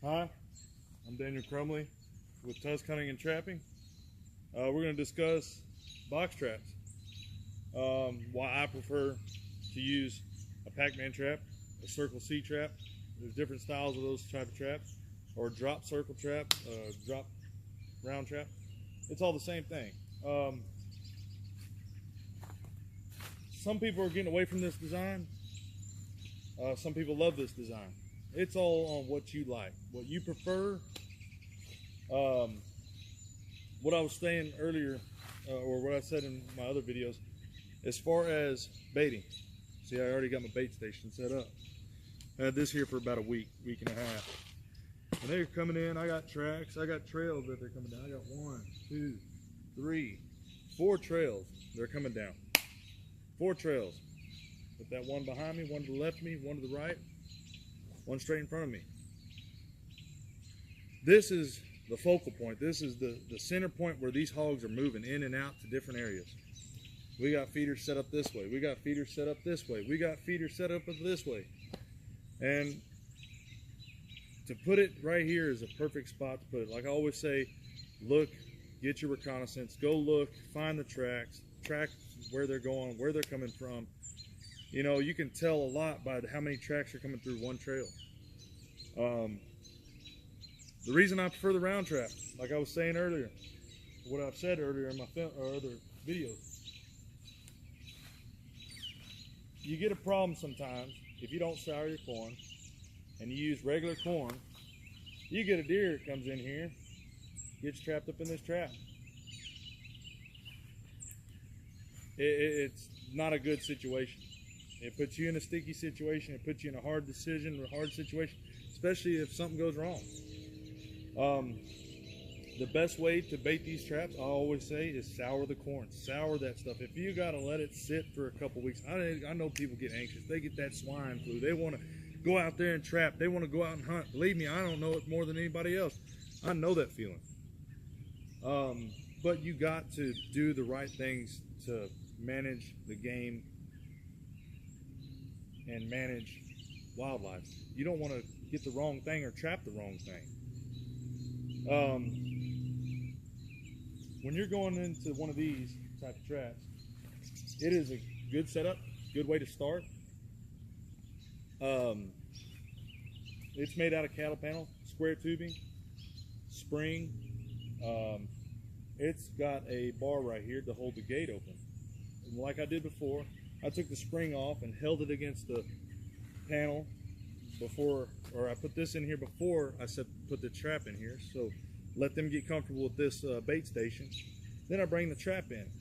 Hi, I'm Daniel Crumley with Tusk Hunting and Trapping. We're going to discuss box traps. Why I prefer to use a Pac-Man trap, a circle C trap. There's different styles of those type of traps, or drop circle trap, drop round trap. It's all the same thing. Some people are getting away from this design. Some people love this design. It's all on what you like, what you prefer. What I was saying earlier, or what I said in my other videos, as far as baiting. See, I already got my bait station set up. I had this here for about a week and a half. And they're coming in, I got tracks, I got trails that they're coming down. I got 1, 2, 3, 4 trails they're coming down. 4 trails. With that one behind me, one to the left of me, one to the right, one straight in front of me. This is the focal point. This is the center point where these hogs are moving in and out to different areas. We got feeders set up this way. We got feeders set up this way. We got feeders set up this way. And to put it right here is a perfect spot to put it. Like I always say, look, get your reconnaissance, go look, find the tracks, track where they're going, where they're coming from. You know, you can tell a lot by how many tracks are coming through one trail. The reason I prefer the round trap, like I was saying earlier, what I've said earlier in my other videos, you get a problem sometimes if you don't sour your corn and you use regular corn. You get a deer that comes in here, gets trapped up in this trap. It's not a good situation. It puts you in a sticky situation. It puts you in a hard decision, a hard situation, especially if something goes wrong. The best way to bait these traps, I always say, is sour the corn. Sour that stuff. If you got to let it sit for a couple weeks, I know people get anxious. They get that swine flu. They want to go out there and trap. They want to go out and hunt. Believe me, I don't know it more than anybody else. I know that feeling. But you got to do the right things to manage the game and manage wildlife. You don't want to get the wrong thing or trap the wrong thing. When you're going into one of these type of traps, it is a good setup, good way to start. It's made out of cattle panel, square tubing, spring. It's got a bar right here to hold the gate open. And like I did before, I took the spring off and held it against the panel before, or I put this in here before I said put the trap in here. So let them get comfortable with this bait station. Then I bring the trap in.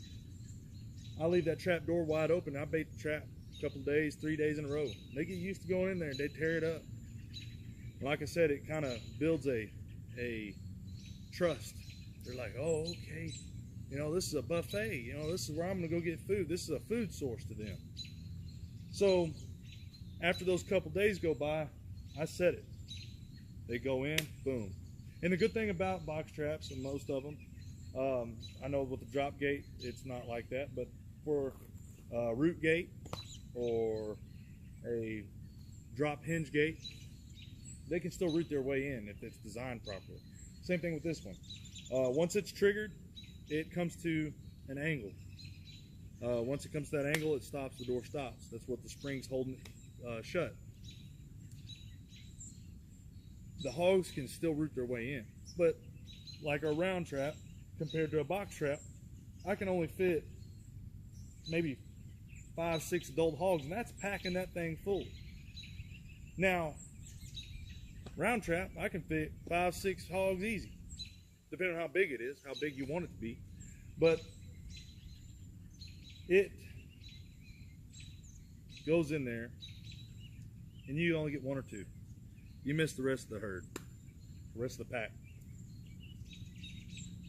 I leave that trap door wide open. I bait the trap a couple days, 3 days in a row. They get used to going in there and they tear it up. And like I said, it kind of builds a trust. They're like, oh, okay. You know, this is a buffet. You know, this is where I'm going to go get food. This is a food source to them. So after those couple days go by, I set it. They go in, boom. And the good thing about box traps, and most of them, I know with the drop gate, it's not like that, but for a root gate or a drop hinge gate, they can still root their way in if it's designed properly. Same thing with this one. Once it's triggered, it comes to an angle. Once it comes to that angle, it stops, the door stops. That's what the spring's holding shut. The hogs can still root their way in, but like a round trap compared to a box trap, I can only fit maybe 5, 6 adult hogs, and that's packing that thing full. Now, round trap, I can fit 5, 6 hogs easy, depending on how big it is, how big you want it to be. But it goes in there, and you only get 1 or 2. You miss the rest of the herd, the rest of the pack.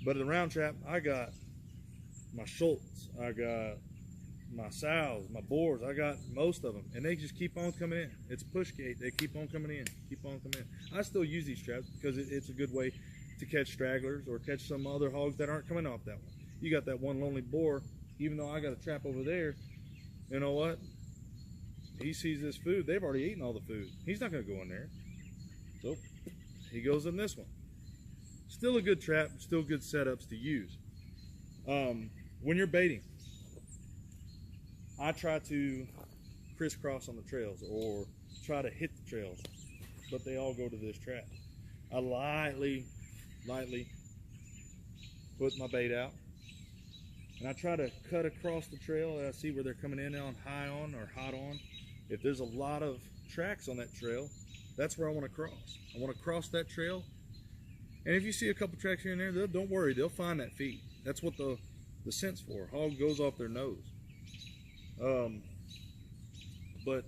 But in the round trap, I got my Schultz, I got my sows, my boars, I got most of them, and they just keep on coming in. It's a push gate. They keep on coming in, keep on coming in. I still use these traps because it's a good way to catch stragglers or catch some other hogs that aren't coming off that one. You got that one lonely boar, even though I got a trap over there, you know what? He sees this food. They've already eaten all the food. He's not going to go in there. So he goes in this one. Still a good trap, still good setups to use. When you're baiting, I try to crisscross on the trails or try to hit the trails, but they all go to this trap. I lightly put my bait out, and I try to cut across the trail, and I see where they're coming in on high on or hot on. If there's a lot of tracks on that trail, that's where I want to cross. I want to cross that trail, and if you see a couple tracks here and there, don't worry, they'll find that feed. That's what the scent's for. Hog goes off their nose. But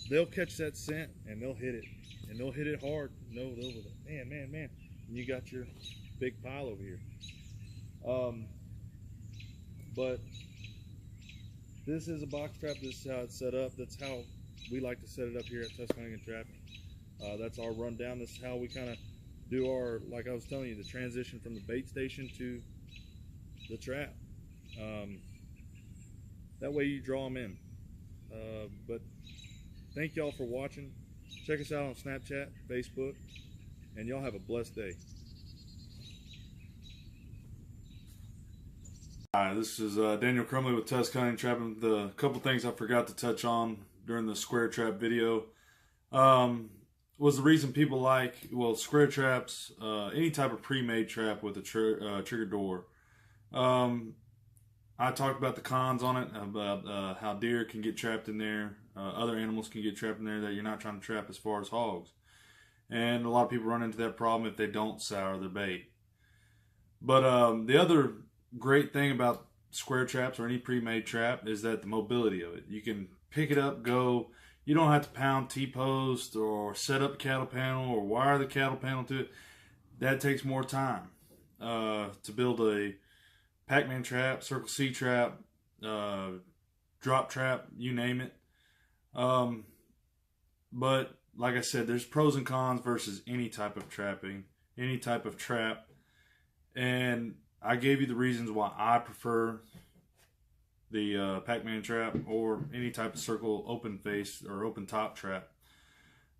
they'll catch that scent and they'll hit it, and they'll hit it hard. No, they'll man, and you got your big pile over here. But this is a box trap. This is how it's set up. That's how we like to set it up here at Tusk Hunting and Trapping. That's our rundown. This is how we kind of do our, like I was telling you, the transition from the bait station to the trap. That way you draw them in. But thank y'all for watching. Check us out on Snapchat, Facebook, and y'all have a blessed day. Hi, this is Daniel Crumley with Tusk Hunting and Trapping. The couple things I forgot to touch on during the square trap video was the reason people like, well, square traps, any type of pre-made trap with a trigger door. I talked about the cons on it, about how deer can get trapped in there, other animals can get trapped in there that you're not trying to trap as far as hogs. And a lot of people run into that problem if they don't sour their bait. But the other great thing about square traps or any pre-made trap is that the mobility of it. You can pick it up, go. You don't have to pound T-post or set up a cattle panel or wire the cattle panel to it. That takes more time to build a Pac-Man trap, Circle C trap, drop trap, you name it. But like I said, there's pros and cons versus any type of trapping, any type of trap. And I gave you the reasons why I prefer the Pac-Man trap or any type of circle open face or open top trap.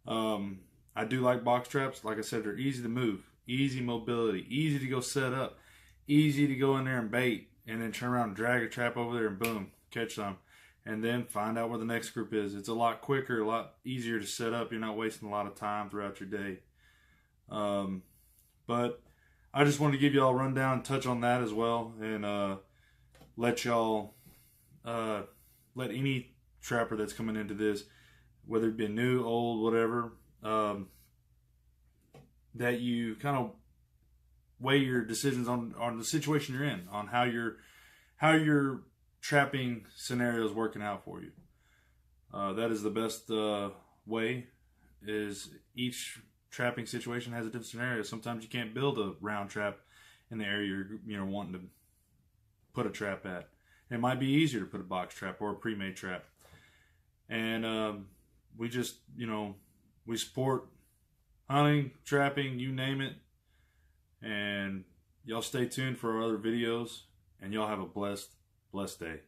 I do like box traps. Like I said, they're easy to move, easy mobility, easy to go set up, easy to go in there and bait, and then turn around and drag a trap over there and boom, catch some. And then find out where the next group is. It's a lot quicker, a lot easier to set up. You're not wasting a lot of time throughout your day. But I just wanted to give y'all a rundown and touch on that as well, and let y'all, let any trapper that's coming into this, whether it be new, old, whatever, that you kind of weigh your decisions on the situation you're in, on how your trapping scenario is working out for you. That is the best way. Is each trapping situation has a different scenario. Sometimes you can't build a round trap in the area you're wanting to put a trap at. It might be easier to put a box trap or a pre-made trap. And we just, we support hunting, trapping, you name it. And y'all stay tuned for our other videos, and y'all have a blessed day.